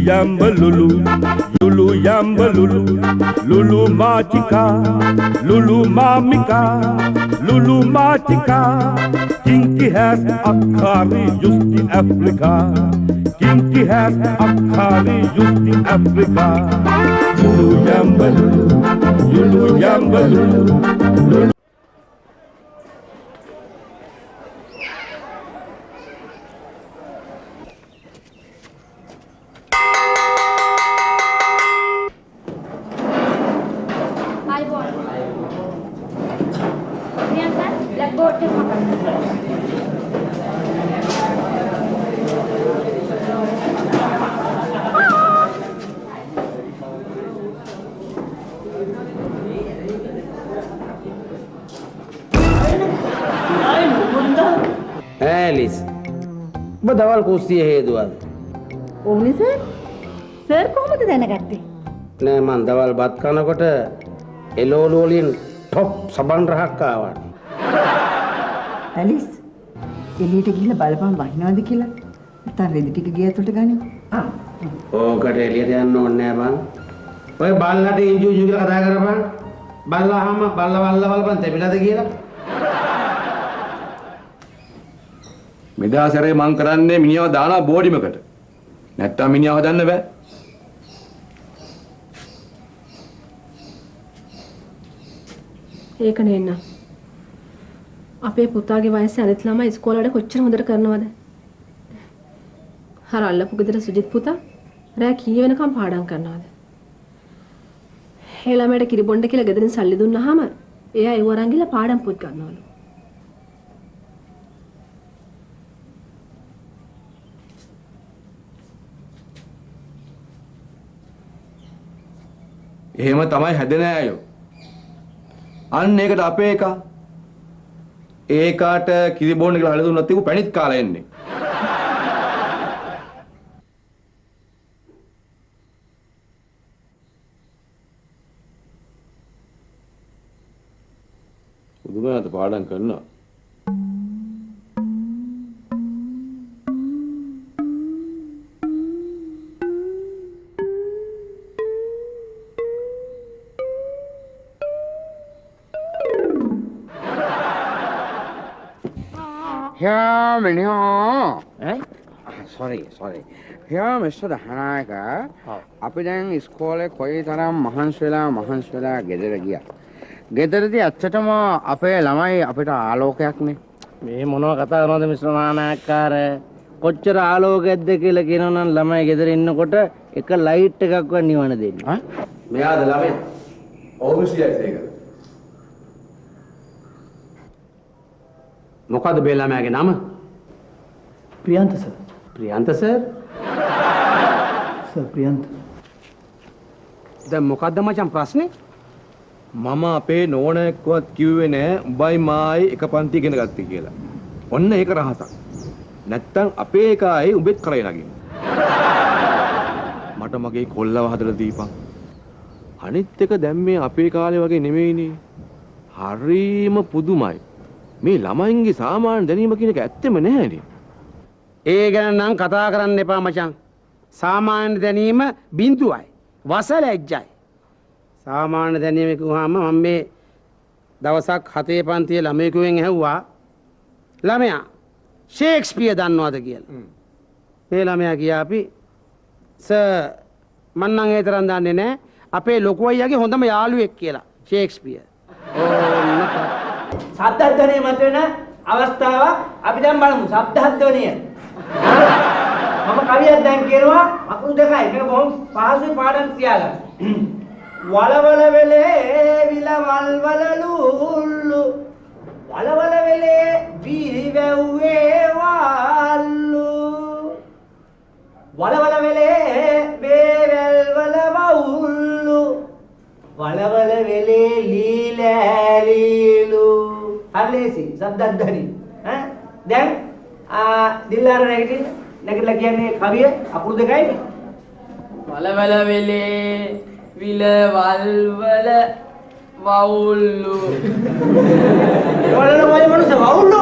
yamba lulu, lulu yamba lulu, lulu machika, lulu mamika, lulu machika. Kinky has Akhari used in Africa. Kinky has Akhari used in Africa. Lulu yamba lulu, lulu yamba lulu, lulu. Alice, ඔබ දවල් කුස්සිය හේදුවද? ඕනි sir. Sir කොහොමද දැනගත්තේ? නෑ මං දවල් බත් කනකොට එළවලු වලින් টොප් සබන් රහක් ආවා. ඇලිස් එළියට ගිහලා බලපන් වහිනවද කියලා. නැත්නම් රෙදි ටික ගිය ඇතුළට ගනිමු. ඕකට එළියට යන්න ඕනේ නෑ බං. ඔය බල්ලට ඉන්ජු කියලා කතා කරපන්. බල්ලාම බල්ල බලපන් තෙපිලාද කියලා. මෙදා සැරේ මං කරන්නේ මිනිහව දානවා බෝඩිමකට. නැත්තම් මිනිහව හදන්න බෑ. ඒක නෙන්න. අපේ පුතාගේ වයසේ අනිත් ළමයි ඉස්කෝලේ වැඩ කොච්චර හොඳට කරනවද? අර අල්ලපු ගෙදර සුජිත් පුතා රෑ කී වෙනකම් පාඩම් කරනවද? ඒ ළමයට කිරිබොණ්ඩ කියලා ගෙදරින් සල්ලි දුන්නාම එයා ඒව අරන් ගිහලා පාඩම් පොත් ගන්නවලු. එහෙම තමයි හැදෙන අයෝ. අන්න ඒකට අපේ එක ඒකාට කිරිබොන්න කියලා හල දුන්නත් ඒක පැණිත් කාලා එන්නේ. උදුමනට පාඩම් කරනවා. Here, sorry. Here, Mr. Dahanayaka. අපි දැන් ඉස්කෝලේ කොයි තරම් මහන්සි වෙලා ගෙදර ගියා. ගෙදරදී ඇත්තටම අපේ ළමයි අපිට ආලෝකයක් නේ. මේ මොනවා කතා කරනවද මිස්ටර් නානායක්කාර? කොච්චර ආලෝකයක්ද කියලා කියනවනම් ළමයි ගෙදර ඉන්නකොට එක ලයිට් එකක්වත් නිවන දෙන්නේ. මෙයාද ළමයා? ඔව් මිසියයි ඒක. මොකද මේ ළමයාගේ නම? Priyantha sir. Priyantha sir? Sir Priyantha. දැන් මොකද්ද මචං ප්‍රශ්නේ? මම අපේ නෝනෙක්වත් කිව්වේ නෑ උඹයි මායි එක පන්ති ඉගෙන ගත්තේ කියලා. ඔන්න ඒක රහසක්. නැත්තම් අපේ එකයි උඹෙත් කරේ නගින්න. මට මගේ කොල්ලව හදලා දීපන්. අනිත් එක දැන් මේ අපේ කාලේ වගේ නෙමෙයිනේ. හරීම පුදුමයි. මේ ළමයින්ගේ සාමාන්‍ය දැනීම කියන එක ඇත්තෙම නැහැනේ. ඒ ගැන නම් කතා කරන්න එපා මචං. සාමාන්‍ය දැනීම බිඳුවයි. වසලැජ්ජයි. සාමාන්‍ය දැනීම කිව්වම මම මේ දවසක් 7 පන්තියේ ළමයෙකුගෙන් ඇහුවා ළමයා ෂේක්ස්පියර් දන්නවද කියලා. මේ ළමයා කියා අපි සර් මම නම් ඒ තරම් දන්නේ නැහැ. අපේ ලොකු අයියාගේ හොඳම යාළුවෙක් කියලා ෂේක්ස්පියර්. සද්දද්දණය මත වෙන අවස්ථාවක් අපි දැන් බලමු. සද්දද්දණය. මම කවියක් දැන් කියනවා අකුරු දෙකයි. මේක බොහොම පහසුයි පාඩම් තියාගන්න. වලවල වෙලේ විලවල් වලලුල්ලු වලවල වෙලේ බීවැව්වේ වල්ලු වලවල වෙලේ බේවැල් වල වවුල්ලු වලවල වෙලේ ලීලෑලීලු හරිලේසි සද්දද්දනි ඈ දැන් දිල්ලාර නැගිටලා කියන්නේ කවිය අකුරු දෙකයිනේ වලවල වෙලේ විලවල් වල වවුල්ලු වලල වල මනුස්ස වවුල්ලු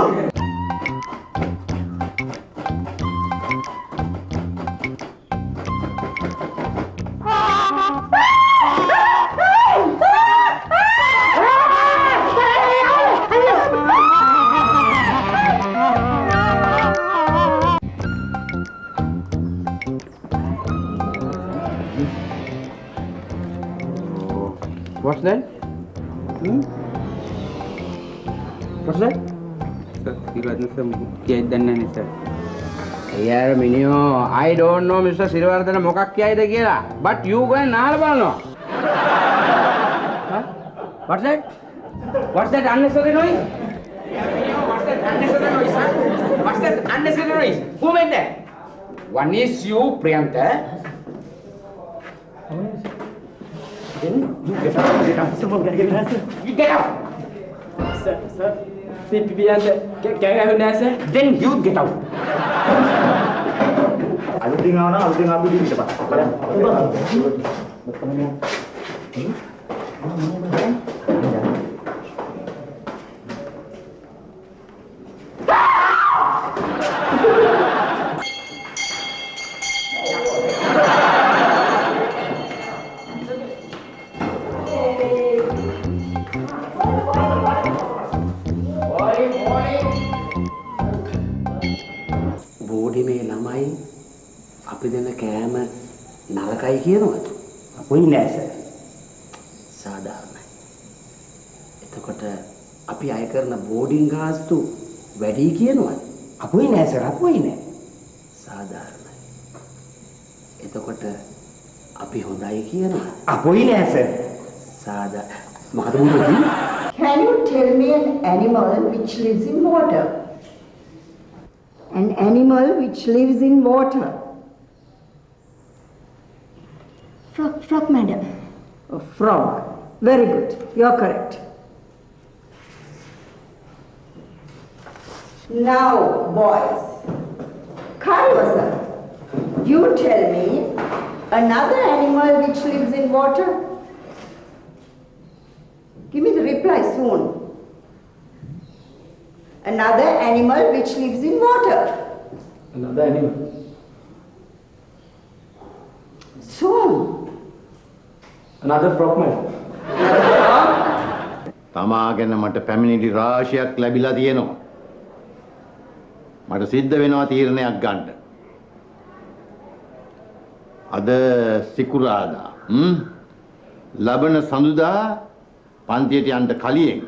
What's that? What's that? यार मिनियो I don't know Mr. Sirivardhana මොකක් කියයිද කියලා but you go and නාල බලනවා. What's that? What's that unnecessary noise? What's that unnecessary noise? Huh? What's that unnecessary noise? Who made that? One is you, Priyanta. Then you get out. Get out. You get out. Sir, Priyanta, क्या है sir? Then you get out. අලුතින් ආවනම් අලුතින් ආපු දිවිට පස්සේ. බෝඩිමේ ළමයි අපි දෙන කෑම නරකයි කියනවද? අපොයි නෑ සර්. සාධාරණයි. එතකොට අපි අය කරන බෝඩින් ගාස්තු වැඩි කියනවද? අපොයි නෑ සර්. අපොයි නෑ. සාධාරණයි. එතකොට අපි හොඳයි කියනවද? අපොයි නෑ සර්. මොකද මුරුදී? Can you tell me an animal which lives in water? An animal which lives in water. Frog, madam. A frog. Very good. You're correct. Now, boys, Kaiwasa, you tell me another animal which lives in water. Give me the reply soon. Another animal which lives in water. Another animal. Soon. Another frog, madam. තමා ගැන මට පැමිණිලි රාශියක් ලැබිලා තියෙනවා. මට සිද්ධ වෙනවා තීරණයක් ගන්න. අද සිකුරාදා ලබන සඳුදා පන්තියට යන්න කලින්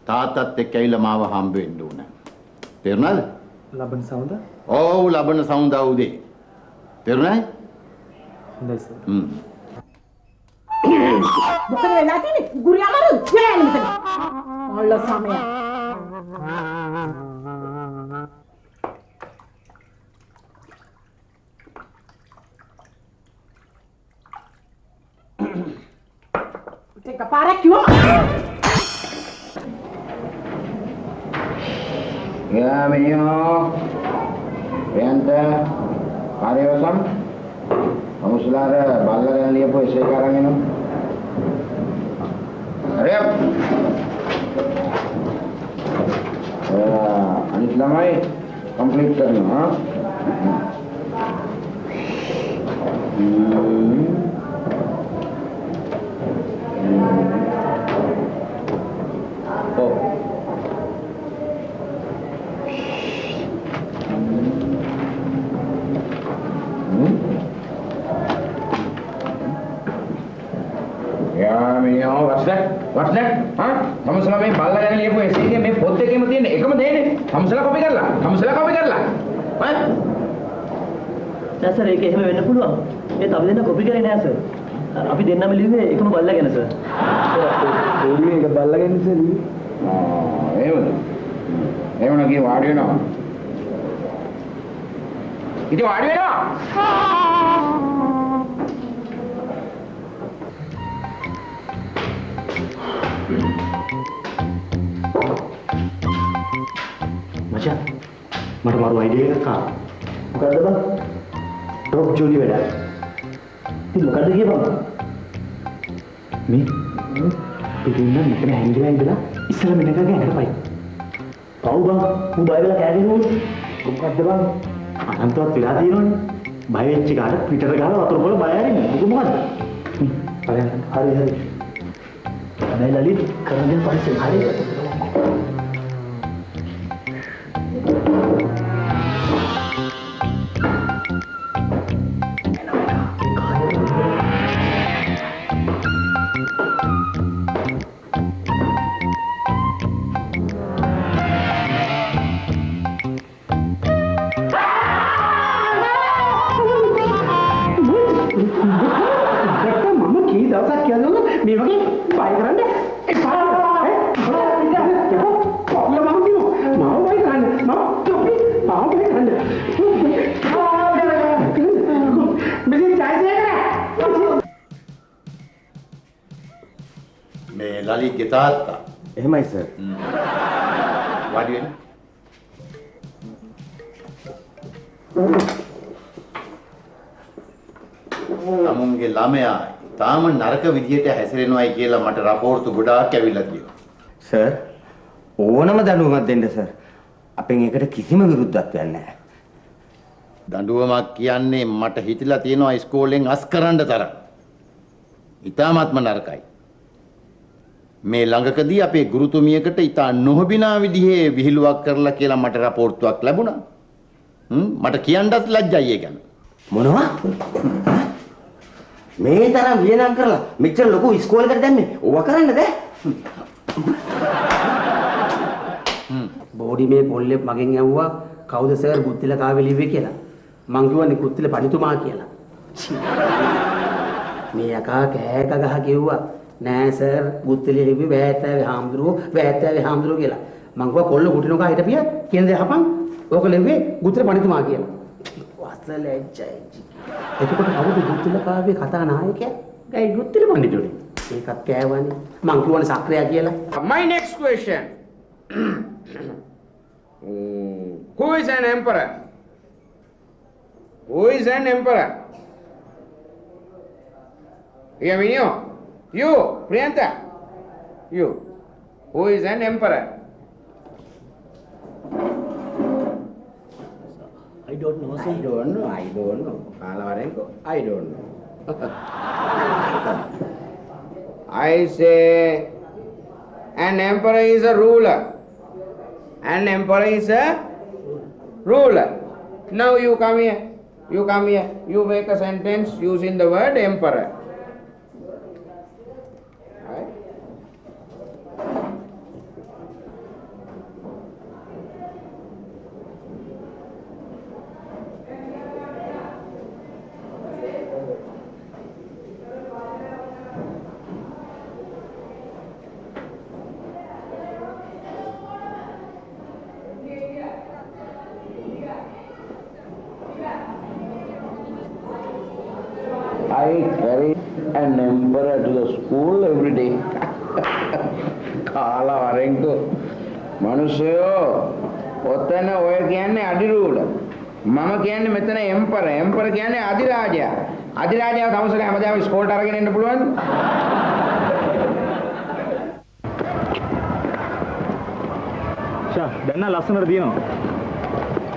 තාත්තත් එක්ක ඇවිල්ලා මාව හම්බ වෙන්න ඕන. තේරුණාද? ලබන සවුන්ද? ඔව් ලබන සඳුදා උදේ. තේරුණාද? හොඳයි සර්. මොකද වෙලා තියෙන්නේ? ගුරිය අමාරු ගෑනි මෙතන. ඔල්ල සමය. Take a parak kiwa. Ya minyo. Priyanta. Kariyosam. Kamusulara balla gan liyapu essay එක අරන් එනවා. Hurry up. අනිත් ළමයි කම්ප්ලීට් කරනවා. What's that? What's that? Huh? Kamusala මේ බල්ලා ගැන ලියපු essay එකේ මේ පොත් එකේම තියෙන එකම දෙන්නේ. Kamusala copy කරලා. Kamusala copy කරලා. හරි? නෑ සර් ඒක එහෙම වෙන්න පුළුවන්. ඒත් අපි දෙන්න කොපි කරේ නෑ සර්. අපි දෙන්නම ලිව්වේ එකම බල්ලා ගැන සර්. බෝඩිමේ එක බල්ලා ගැන සර්. එහෙමද? එහෙමනම් ගිය වාඩි වෙනවා. ඉතින් වාඩි වෙනවා. මචං මට මාරු අයිඩියා එකක් ආවා. මොකද්ද බං? ඩොග් ජොලි වැඩ. ඉතින් මොකද්ද කියපන්? මේ පිටින්ම මෙතන හැංගිලා ඉඳලා ඉස්සර මෙන්නකගේ ඇඟට පයි. පව් බං උඹ බය වෙලා කෑ ගහනවා. මොකද්ද බං? අනන්තවත් වෙලා තියෙනවනේ. බය වෙච්ච කාට පිටට ගාලා වතුර බල බය ඇරින්නේ. මොකද? හරි. හැබැයි ලලිත් කරගෙන පස්සේ හරි. මේ ලලිත්ගේ තාත්තා. එහෙමයි සර්. වාඩි වෙන්න. තමුන්ගේ ළමයා තාම නරක විදියට හැසිරෙනවායි කියලා මට රපෝර්තු ගොඩාක් ඇවිල්ලා තියෙනවා. සර් ඕනම දඬුවමක් දෙන්න සර්. අපෙන් ඒකට කිසිම විරුද්ධත්වයක් නැහැ. දඬුවමක් කියන්නේ මට හිතිලා තියෙනවා ඉස්කෝලෙන් අස් කරන්න තරම්. ඊටාත්ම නරකයි. මේ ළඟකදී අපේ ගුරුතුමියකට ඊටා නොහොබිනා විදිහේ විහිළුවක් කරලා කියලා මට රපෝර්තුවක් ලැබුණා. මට කියන්නත් ලැජ්ජයි ඒ ගැන. මොනවා? මේ තරම් වියනම් කරලා මෙච්චර ලොකු ඉස්කෝලේකට දැම්මේ ඕවා කරන්නද? බෝඩි මේ කොල්ලෙක් මගෙන් ඇහුවා කවුද සර් බුද්ධිල කාවේ ලිව්වේ කියලා. මං කිව්වා නිකුත්තිල පඬිතුමා කියලා. මේ යකා කෑක ගහ කිව්වා නෑ සර් බුද්ධිල ලිව්වේ වැහැත්තාවේ හාමුදුරුවෝ කියලා. මං කිව්වා කොල්ල කුටිනෝකා හිටපිය කියන දේ අහපන්. ඕක ලිව්වේ බුද්ධිල පඬිතුමා කියලා. වසලැජ්ජයි. එතකොට කවුද බුද්ධිල කාවේ කතා නායකයා? ගයි බුද්ධිල පඬිතුනේ. ඒකත් කෑවනේ. මං කිව්වනේ සක්‍රියා කියලා. My next question. Who is an emperor? Who is an emperor? Yaminio? You, Priyanta? You. Who is an emperor? I don't know, sir. I don't know. Kalavarenko, I don't know. I say an emperor is a ruler. An emperor is a ruler. Now you come here. You come here. You make a sentence using the word emperor. Right? I carry an emperor to the school every day. කාලා වරෙන්කෝ මිනිස්සුયો ඔතන ඔය කියන්නේ අදිරූල. මම කියන්නේ මෙතන එම්පරර්. එම්පරර් කියන්නේ අධිරාජයා. අධිරාජයා තමසල හැමදාම ඉස්කෝලේට අරගෙන එන්න පුළුවන්. දැන් ලස්සනට තියෙනවා.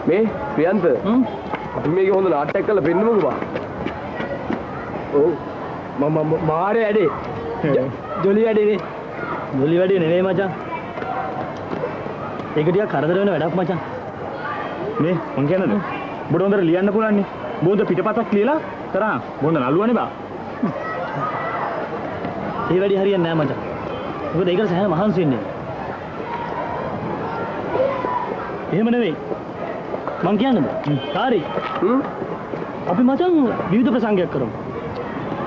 මේ ප්‍රියන්ත අපි මේක හොඳ නාට්‍යයක් කරලා පෙන්නමුකෝ බා. ඔව් මම මාරේ ඇඩේ. ජොලි වැඩේ. ජොලි වැඩේ නෙවෙයි මචං. ඒක ටිකක් කරදර වෙන වැඩක් මචං. මේ මං කියනද? ඔබට හොඳට ලියන්න පුළුවන් නේ. බොඳ පිටපතක් ලියලා කරා. බොඳ නළුවනේ බා. ඒ වැඩි හරියන්නේ නැහැ මචං. මොකද ඒකට සෑහෙන මහන්සි වෙන්නේ. එහෙම නෙවෙයි. මං කියන්නද? හරි. අපි මචං විවිධ ප්‍රසංගයක් කරමු.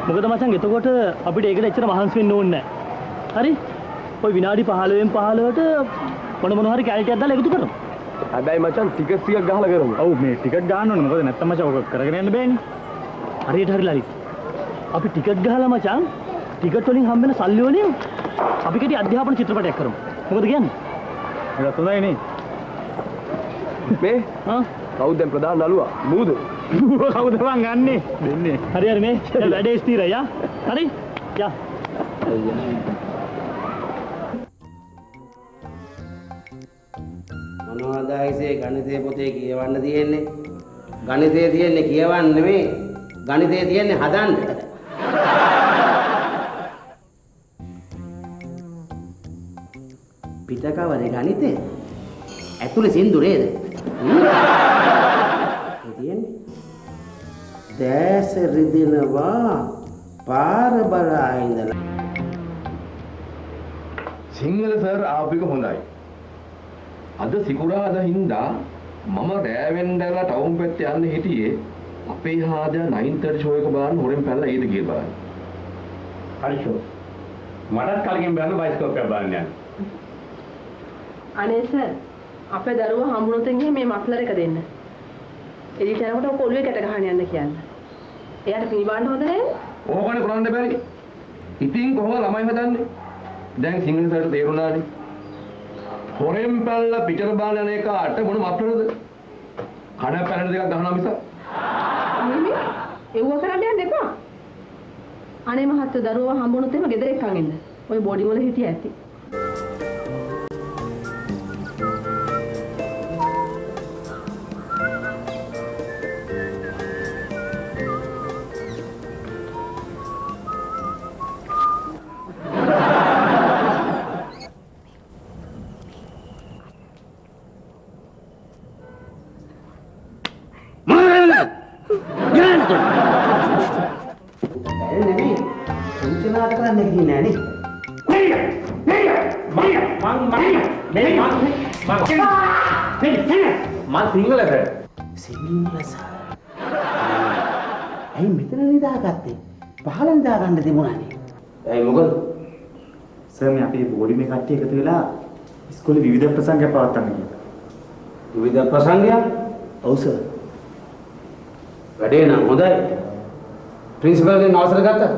මොකද මචං එතකොට අපිට ඒකට එච්චර මහන්සි වෙන්න ඕනේ නැහැ. හරි? ඔය විනාඩි 15න් 15ට මොන හරි කැලිටියක් දාලා එකතු කරමු. හැබැයි මචං ටිකට් ටිකක් ගහලා කරමු. ඔව් මේ ටිකට් ගන්න ඕනේ. මොකද නැත්තම් මචං ඔක කරගෙන යන්න බෑනේ. හරියට හරි ලලිත්. අපි ටිකට් ගහලා මචං ටිකට් වලින් හම්බෙන සල්ලි වලින් අපි කෙටි අධ්‍යාපන චිත්‍රපටයක් කරමු. මොකද කියන්නේ? ඒක හොඳයි නේ. මේ කවුද දැන් ප්‍රධාන නළුවා? මූද? කවුද මං ගන්නේ? දෙන්නේ. හරි හරි මේ වැඩේ ස්ථිරයි යා. හරි? යා. මොනවද ආයිසේ ගණිතයේ පොතේ කියවන්න තියෙන්නේ? ගණිතයේ තියෙන්නේ කියවන්න නෙමෙයි. ගණිතයේ තියෙන්නේ හදන්න. පිටකවරේ ගණිතේ ඇතුලේ සින්දු නේද? දැස රිදෙනවා පාර බලා ඉඳලා. සිංහල සර් ආපික හොඳයි. අද සිකුරාදා හින්දා මම රෑවෙන්දලා ටවුන් පැත්තේ යන්න හිටියේ අපේ හාදා 9:30 ෂෝ එක බලන්න හොරෙන් පැනලා ඊට ගිය බලන්න. හරි ෂෝ. මටත් කලින් බලන්න බයිස්කෝප් එක බලන්න යන්න. අනේ සර් අපේ දරුවා හම්බුනොත් එහෙනම් මේ මෆ්ලර් එක දෙන්න. එළියට යනකොට ඔක ඔළුවේ කැට ගහන්න යන්න කියන්න. එයාට පිළිබාන්න හොඳ නැහැ. ඕකනේ කරන්න බැරි. ඉතින් කොහොමද ළමයි හදන්නේ? දැන් සිංහල සරට තේරුණානේ. හොරෙන් පැල්ල පිටර බාන යන එක අට මොන මෆ්ලර්ද? කඩ පැලන දෙකක් ගහනවා මිස. මිමි ඒව කරන්න යන්න එපා. අනේ මහත්තයෝ දරුවා හම්බුනොත් එහෙම ගෙදර එක්කන් එන්න. ඔය බෝඩින් වල හිටිය ඇති. ඇයි මෙතන නිදාගත්තේ? පහළ නිදාගන්න තිබුණානේ. ඇයි මොකද? සර් මේ අපේ බෝඩි මේ කට්ටිය එකතු වෙලා ඉස්කෝලේ විවිධ ප්‍රසංග පවත්වන්න කියලා. විවිධ ප්‍රසංගයක්? ඔව් සර්. වැඩේ නම් හොඳයි. ප්‍රින්සිපල්ගෙන් අවසර ගත්තා?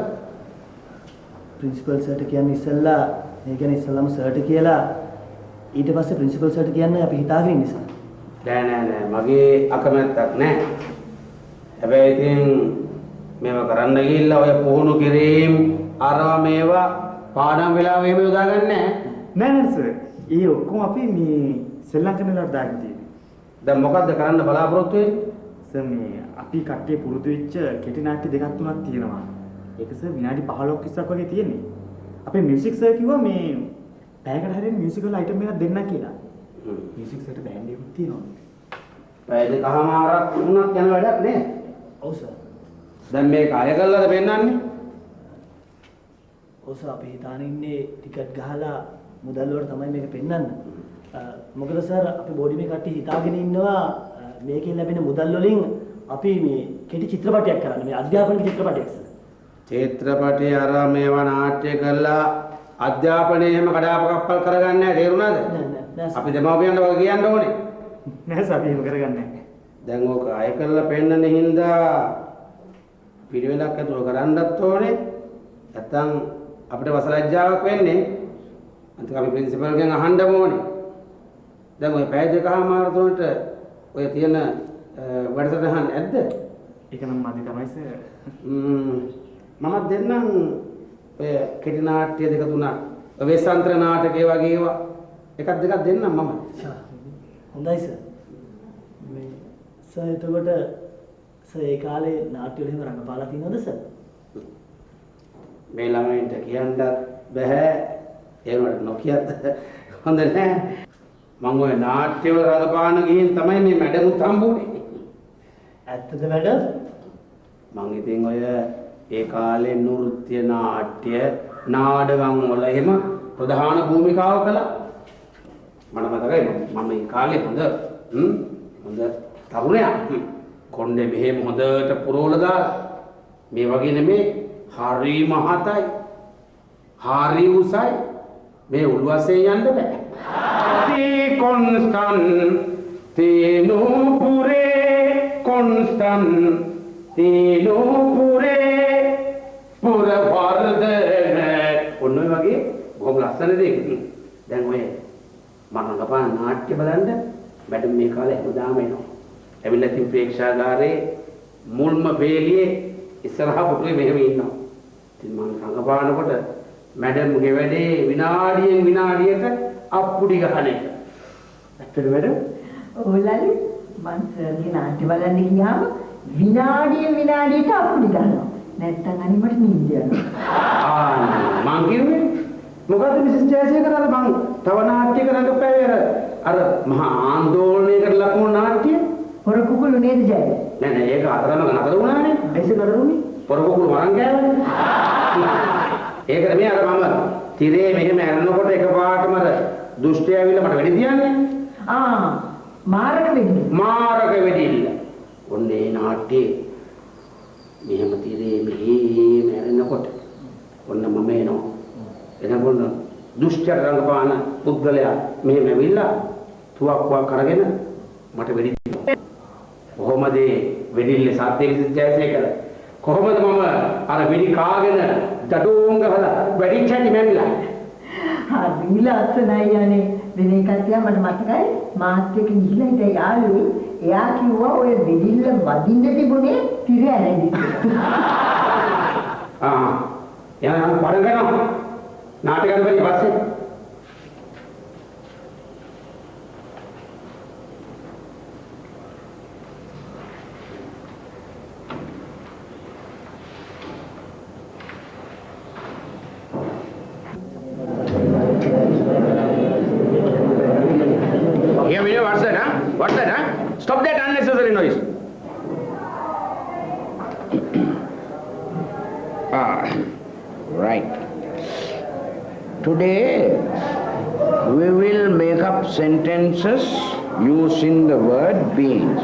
ප්‍රින්සිපල් සර්ට කියන්නේ ඉස්සෙල්ලා මේ කියන්නේ ඉස්සෙල්ලාම සර්ට කියලා ඊට පස්සේ ප්‍රින්සිපල් සර්ට කියන්නේ අපි හිතාගෙන ඉන්න නිසා. නෑ මගේ අකමැත්තක් නෑ. හැබැයි ඉතින් මේව කරන්න ගිහිල්ලා ඔය පුහුණු කිරීම අරවා මේවා පාඩම් වෙලාව එහෙම යොදාගන්නේ නෑ සර්. ඒ ඔක්කොම අපි මේ ශ්‍රී ලංකන් වලට දාගෙන තියෙන්නේ. දැන් මොකද්ද කරන්න බලාපොරොත්තු වෙන්නේ? සර් මේ අපි කට්ටිය පුරුදු වෙච්ච කෙටි නාට්‍ය දෙකක් තුනක් තියෙනවා. ඒක සර් විනාඩි 15ක් 20ක් වගේ තියෙන්නේ. අපේ මියුසික් සර් කිව්වා මේ පැයකට හරියට මියුසිකල් අයිටම් එකක් දෙන්න කියලා. මියුසික් සර්ට බෑන්ඩ් එකක් තියෙනවා. පැය දෙකමාරක් තුනක් යන වැඩක් නේ? ඔව් සර්. දැන් මේක අය කළාද පෙන්නන්නේ? ඔව් සර් අපි හිතාන ඉන්නේ ටිකට් ගහලා මුදල් වලට තමයි මේක පෙන්නන්න. මොකද සර් අපි බෝඩි මේ කට්ටිය හිතාගෙන ඉන්නවා මේකෙන් ලැබෙන මුදල් වලින් අපි මේ කෙටි චිත්‍රපටයක් කරන්න මේ අධ්‍යාපනික චිත්‍රපටයක් සර්. චිත්‍රපටය අර මේවා නාට්‍ය කරලා අධ්‍යාපනය එහෙම කඩාපකප්පල් කරගන්නේ නැහැ තේරුණාද? නෑ. අපි දෙමාපියන්ට වගේ කියන්න ඕනේ. නෑ සර් අපි එහෙම කරගන්නේ නැහැ. දැන් ඕක අය කරලා පෙන්නන හින්දා පිළිවෙලක් ඇතුව කරන්නත් ඕනේ. නැත්තම් අපිට වසලජ්ජාවක් වෙන්නේ. අන්තික අපි ප්‍රින්සිපල්ගෙන් අහන්න ඕනේ. දැන් ඔය පැය දෙකමාර තුනට ඔය තියෙන වැඩසටහන් ඇද්ද? ඒක නම් මදි තමයි සර්. මම දෙන්නම් ඔය කෙටි නාට්‍ය දෙක තුනක් වෙස්සන්ත්‍ර නාටකේ වගේ ඒවා එකක් දෙකක් දෙන්නම් මම. හොඳයි සර්. මේ සර් එතකොට සර් ඒ කාලේ නාට්‍ය වල එහෙම රඟපාලා තියෙනවද සර්? මේ ළමයින්ට කියන්නත් බෑ ඒවට නොකියත් හොඳ නෑ. මම ඔය නාට්‍ය වල රඟපාන ගිහින් තමයි මේ මැඩමුත් හම්බුනේ. ඇත්තද මැඩම්? මං ඉතින් ඔය ඒ කාලේ නෘත්‍ය නාට්‍ය නාඩගම් වල එහෙම ප්‍රධාන භූමිකාව කළා. මට මතකයි මම මේ කාලේ හොඳ තරුණයා. කොණ්ඩේ මෙහෙම හොඳට පුරවලා දාලා මේ වගේ නෙමේ හරි මහතයි. හරි උසයි. මේ උල්වස්සේ යන්න බෑ. Konstantinopure පුරවර්ධන ඔන්න ඔය වගේ බොහොම ලස්සන දෙයක්. දැන් ඔය මම රඟපාන නාට්‍ය බලන්න මැඩම් මේ කාලේ හැමදාම එනවා. ඇවිල්ලා තින් ප්‍රේක්ෂාගාරේ මුල්ම වේලියේ ඉස්සරහා පුටුවේ මෙහෙම ඉන්නවා. ඉතින් මම රඟපානකොට මැඩම්ගේ වැඩේ විනාඩියෙන් විනාඩියට අප්පුඩි ගහන එක. ඇත්තද මැඩම්? ඔව් ලලි මං සර්ගේ නාට්‍ය බලන්න ගියාම විනාඩියට අපුඩි ගන්නවා. නැත්තම් අනිමට නිින්ද යනවා. මං කිව්වේ මොකද්ද මිසස් ජයසේකර අර මං තව නාට්‍ය කරඟපෑවේ අර මහා ආන්දෝලනයකට ලකුණු නාට්‍ය හොර කුකුළු නේද ජය? නෑ ඒක අතරම නතර වුණානේ. ඇයිද නතරුනේ? හොර කුකුළු වරන් ගෑවනේ. ඒකට මේ අර මම තිරේ මෙහෙම ඇරනකොට එකපාරටම අර දුෂ්ටය ඇවිල්ලා මට වෙඩි තියන්නේ. මාරක වෙඩි. මාරක වෙඩිල්ල. ඔන්නේ නාට්‍යයේ මෙහෙම තිරේ මෙහෙම ඇරෙනකොට ඔන්න මම එනවා. එනකොට දුෂ්ට රංගපාන පුද්ගලයා මෙහෙම ඇවිල්ලා තුවක්කුවක් අරගෙන මට වෙඩි දුන්නා. කොහොමද වෙඩිල්ලේ සාත්‍ය විසිජයසේ කළා? කොහොමද මම අර වෙඩි කාගෙන දඩෝම් ගහලා වෙඩිච්ච හැටි මැනිලා? හරි ලස්සනයි යන්නේ. වෙන එකක් තියා මට මතකයි මාත් එක්ක ගිහිල්ලා හිටිය යාළුවෝ එයා කිව්වා ඔය වෙඩිල්ල වදින්න තිබුණේ තිර ඇරෙදි. යන පටන් ගන්නවා. නාටකයක් වෙන්නේ පස්සේ. Here we go. What's that, huh? What's that, huh? Stop that unnecessary noise. Right. Today we will make up sentences using the word beings.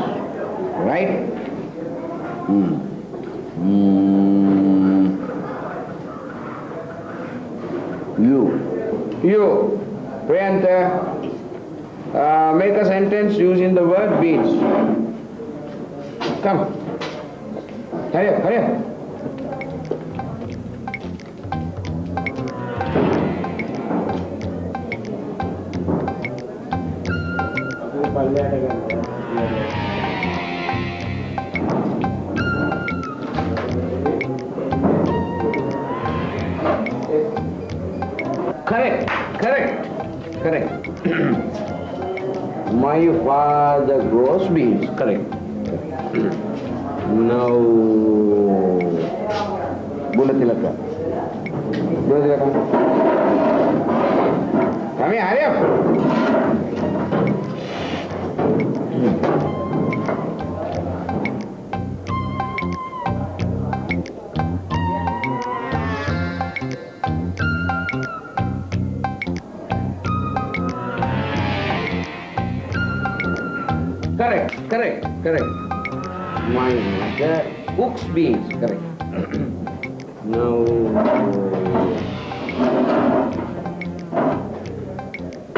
Right? You. Priyanta. Make a sentence using the word beans. Come. Hurry up. Correct. My father grows beans. Correct. Now, Bulatilaka. Come here, hurry up. Correct. My mother cooks beans. Correct. Now,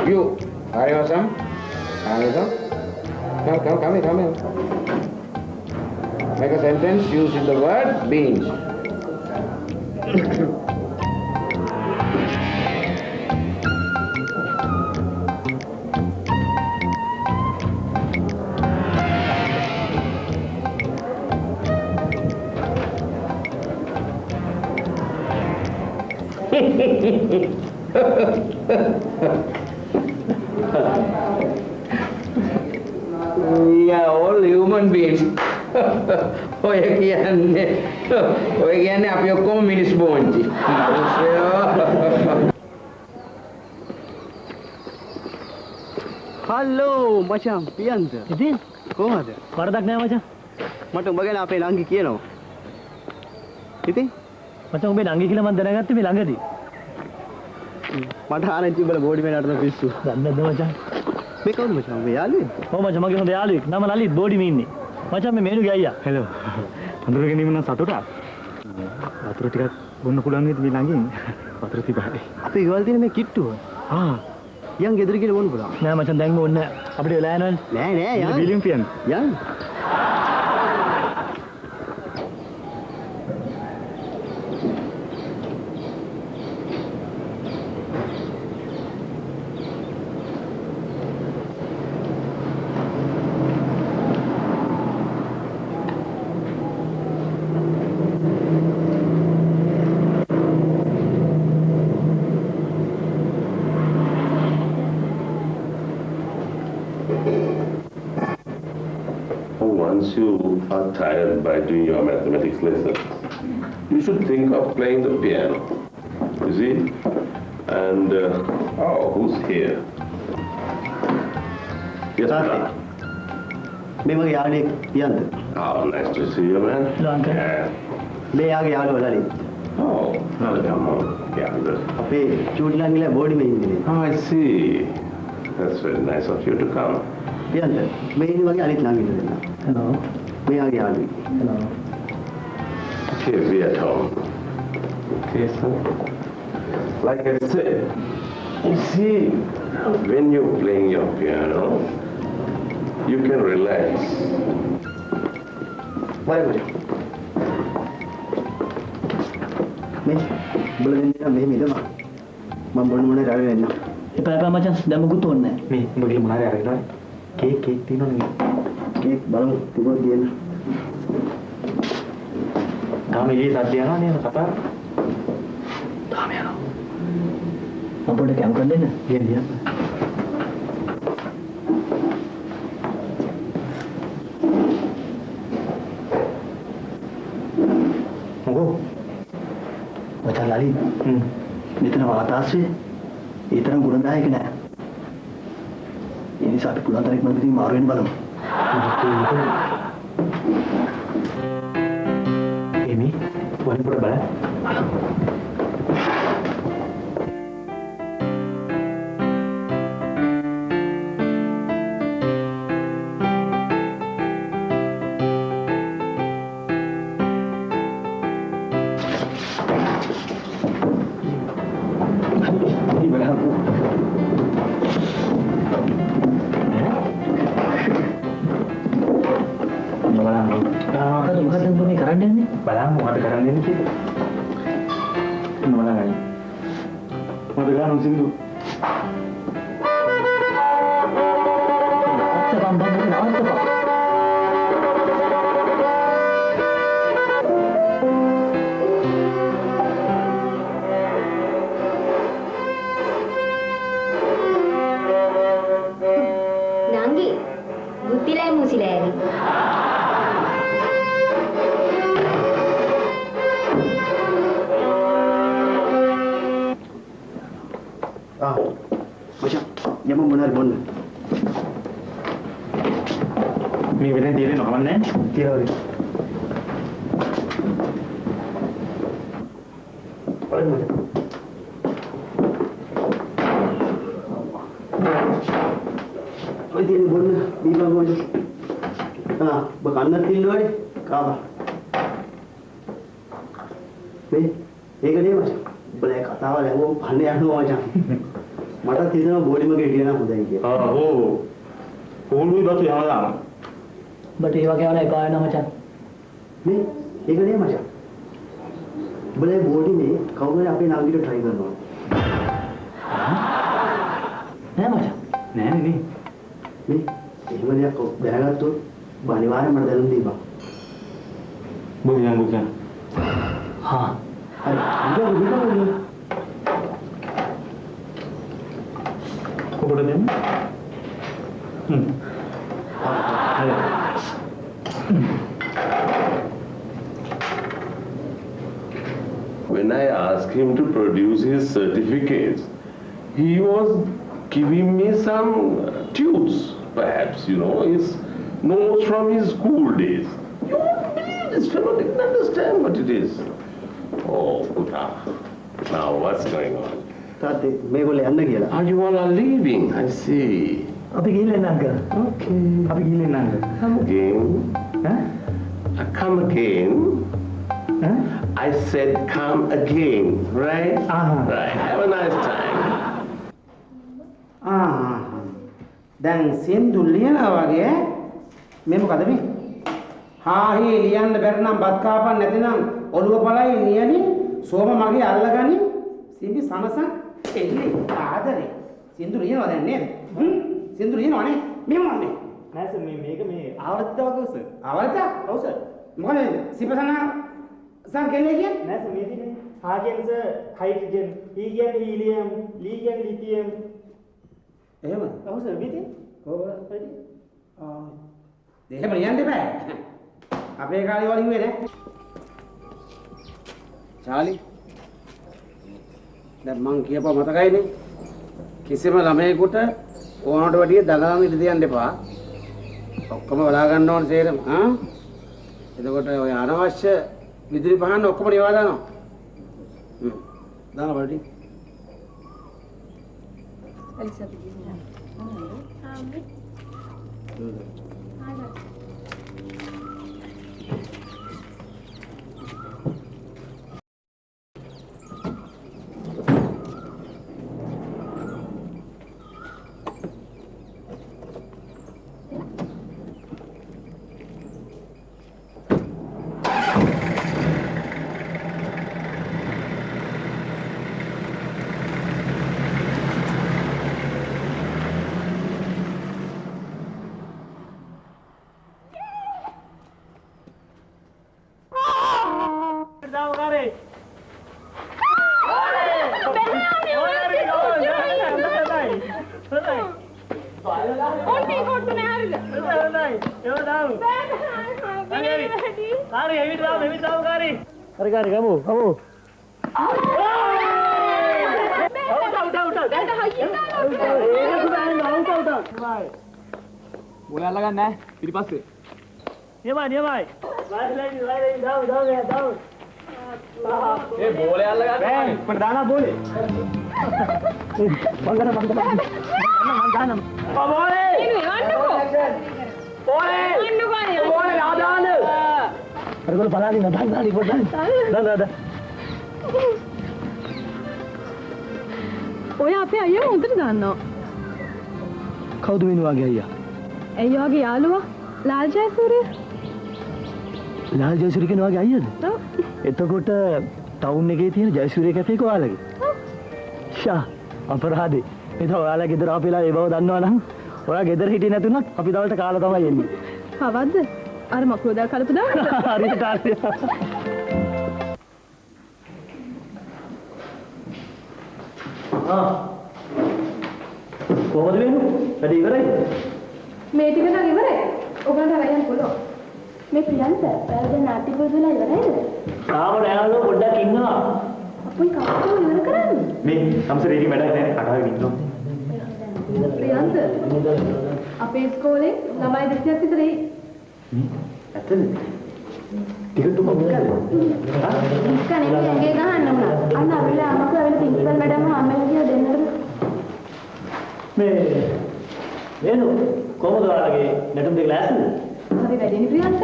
you, Hariyasam. Come here. Make a sentence using the word beans. We are all human beings. ඔය කියන්නේ අපි ඔක්කොම මිනිස් බෝංචි. Hello මචං පියන්ත. ඉතින් කොහමද? වරදක් නෑ මචං. මට උඹ ගැන අපේ නංගි කියනවා. ඉතින් මචං උඹේ නංගි කියලා මම දැනගත්තේ මේ ළඟදී. මට ආරංචි උඹලා බෝඩි මේ නටන පිස්සු. දන්නේද මචං? මේ කවුද මචං? උඹේ යාළුවෙක්? ඔව් මචං මගේ හොඳ යාළුවෙක්. නම ලලිත් බෝඩි මේ ඉන්නේ. මචං මේ මේනුගේ අයියා. හෙලෝ. හඳුර ගැනීම නම් සතුටක්. වතුර ටිකක් බොන්න පුළුවන් නේද මේ ළඟින්? වතුර තිබහයි. අපේ ගෙවල් තියෙන මේ කිට්ටුව. යන් ගෙදර ගිහලා බොන්න පුළුවන්. නෑ මචං දැන් ඕනේ නෑ. අපිට වෙලා යනවනේ. නෑ යන්. බිලියම් පියන්. යන්. Once you are tired by doing your mathematics lessons, you should think of playing the piano. You see? And, who's here? Yes, sir. මේ මගේ යාළුවෙක් පියන්ත. Oh, nice to see you, man. Hello, uncle. මේ යාගේ යාළුවා Lalith. Oh, welcome home. Yeah, good. අපේ චූටි ළඟිලා body මේ ඉන්නේ. Oh, I see. That's very nice of you to come. පියන්ත මේ ඉන්නේ මගේ අනිත් ළඟින් ඉන්න. Hello. මේ යාගේ යාළුවෙක්. Hello. Okay, be at home. Okay, son. Like I said, You see, when you're playing your piano, you can relax. Why would you? Me, bulletin me midama. Mambo mana ravi enna. එපා මචං දැන් මොකුත් ඕනේ නැහැ. මේ උඹ ගිහලා මොනාරි අරගෙන කේක් තියෙනවනේ. කේක් බලමු තිබුණා දෙන්න. තාම ඊයේ සද්ද යනවා නේද කතා? තාම යනවා. මම පොඩ්ඩක් කැම් කරන්න දෙන්න. ගියන්. මොකෝ? මචං ලාලි. මෙතන වාතාශ්‍රය ඒ තරම් ගුණදායක නෑ. ඒ නිසා අපි පුළුවන් තරම් ඉක්මනට මාරු වෙන්න බලමු. එමි වලින් පොඩ බලන්න. බලන්න මොකද කරන්න දෙන්නේ කියලා. මොනවා ගන්නේ? මොකද ගන්න සින්දු? නංගි, බුද්ධිලයි මුසිලයි. යමු මොනාරි බොන්න. මේ වෙලෙන් තියෙන්නේ නෝමන්නේ නැහැ. කියලා වගේ. බලන්න. ඔය තියෙන බොන්න බීපන් බොන්න. ඔබ කන්නත් තින්නවනේ. කාවා. මේ ඒක නේ මචං. ඔබලා කතාව ලැබුවම කන්න යනවා මචං. මට තියෙනවා බෝඩිමක හිටියා නම් හොඳයි කියලා. ඕ. ඕනුයි බතු යනවා. බට ඒ වගේ වල එපා වෙනවා මචං. මේ ඒක නේ මචං. ඔබලා බෝඩිමේ කවුරුහරි අපේ නංගිට try කරනවා. නෑ මචං. නෑ නේ. මේ එහෙම දෙයක් දැනගත්තොත් අනිවාර්යෙන්ම මට දැනුම් දීපන්. බුදියන්. හා. හරි. ඉතින් කොබඩ දෙන්න. When I asked him to produce his certificates, he was giving me some tunes, perhaps, his notes from his school days. You won't believe this fellow didn't understand what it is. Oh, now what's going on? තාත්තේ මේගොල්ලෝ යන්න කියලා. You all are leaving, I see. අපි ගිහින් නංග. Okay. අපි ගිහින් නංග. Come again. Huh? Come again. Huh? I said come again, right? Right. Have a nice time. දැන් සින්දු ලියනවා වගේ මේ මොකද මේ? හාහි ලියන්න බැරි නම් බත් කාපන්න නැතිනම් ඔළුව පළයි නියනි සෝම මගේ අල්ලගනි සිඹි සනසන් එල්ලි ආදරේ සින්දු ලියනවා දැන් නේද? සින්දු ලියනවා නේ? මේ මොන්නේ? නෑ සර් මේක මේ ආවර්තිත වගේ සර්. ආවර්තිත? ඔව් සර්. මොකද සිපසන සංකේලයේ කියන්නේ? නෑ සර් මේ තියෙන්නේ හා කියන්නේ සර් හයිඩ්‍රජන්, ඊ කියන්නේ හීලියම්, ලී කියන්නේ ලිතියම්. එහෙම? ඔව් සර් මේ තියෙන්නේ. කොහොමද? එහෙම ලියන්න එපා. අපේ කාලේ වලින් වෙන්නේ නෑ. චාලි දැන් මං කියපුවා මතකයිනේ කිසිම ළමයෙකුට ඕනට වැඩිය දඟලන් ඉඳ තියන්න එපා ඔක්කොම බලා ගන්න ඕනේ සේරම එතකොට ඔය අනවශ්‍ය විදුලි පහන් ඔක්කොම නිවා දානවා දාන බලටි කාරි එවිත් ආව කාරි. හරි කාරි ගමු. බෝල අල්ල ගන්න නෑ. පිටිපස්සේ. නියමයි. දාව. ඒ බෝලේ අල්ල ගන්න. බෑ. මට දානවා බෝලේ. මං දානම්. බෝලේ. බෝලේ ආදාන. අරගොල්ලෝ බලාගෙන දාන්න පොඩ්ඩක්. දාන්න. ඔය අපේ අයියා හොඳට දන්නවා. කවුද මේ වාගේ අයියා? ඇයි වාගේ යාළුවා? ලාල් ජයසූරිය. ලාල් ජයසූරිය කියන වාගේ අයියාද? ඔව්. එතකොට ටවුන් එකේ තියෙන ජයසූරිය කැෆේ එක ඔයාලගේ? ෂා අපරාධේ. එතකොට ඔයාලා ගෙදර ආපෙලා ඒ බව දන්නවනම් ඔයා ගෙදර හිටියේ නැතුණත් අපි දවල්ට කාලා තමයි එන්නේ. කවද්ද? අර මකුලදා කලපු දාන්න. හරියට කොහොමද වෙන්නේ? වැඩි ඉවරයි. මේ ටික නම් ඉවරයි. ඔයගොල්ලෝ වැඩියන් පුළුවන්. මේ ප්‍රියන්ත වැරද නාට්‍ය පුරුදුලා ඉවරයිද? තාම නෑනෝ පොඩ්ඩක් ඉන්නවා. අපුයි කවුරුද ඉවර කරන්නේ? මේ සම්සරේදී වැඩක් නැහැ. කතාවේ ඉන්නවා. ප්‍රියන්ත අපේ ඉස්කෝලේ ළමයි 200ක් විතර එයි. ඇත්තද? ටිකට් උඹ මොකද? ඉස්කනේ ඇඟේ ගහන්න උනා. අන්න අපිලා අමක වෙන ප්‍රින්සිපල් මැඩම් අම්මලා කියලා දෙන්නද? මේ නේනෝ කොහොමද ඔයාලගේ නැටුම් දෙක ලෑස්තිද? හරි වැඩිනේ ප්‍රියන්ත.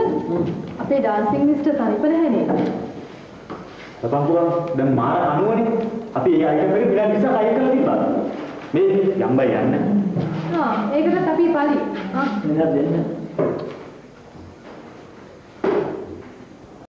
අපේ ඩාන්සින් මිස්ටර් සනිප නැහැනේ. තපංකුවා දැන් මාර අනුවනේ. අපි ඒ අයිටම් එක විලා නිසා අය කරලා තිබ්බා. මේ යම්බයි යන්න. ඒකටත් අපි පලි. මෙන්න දෙන්න.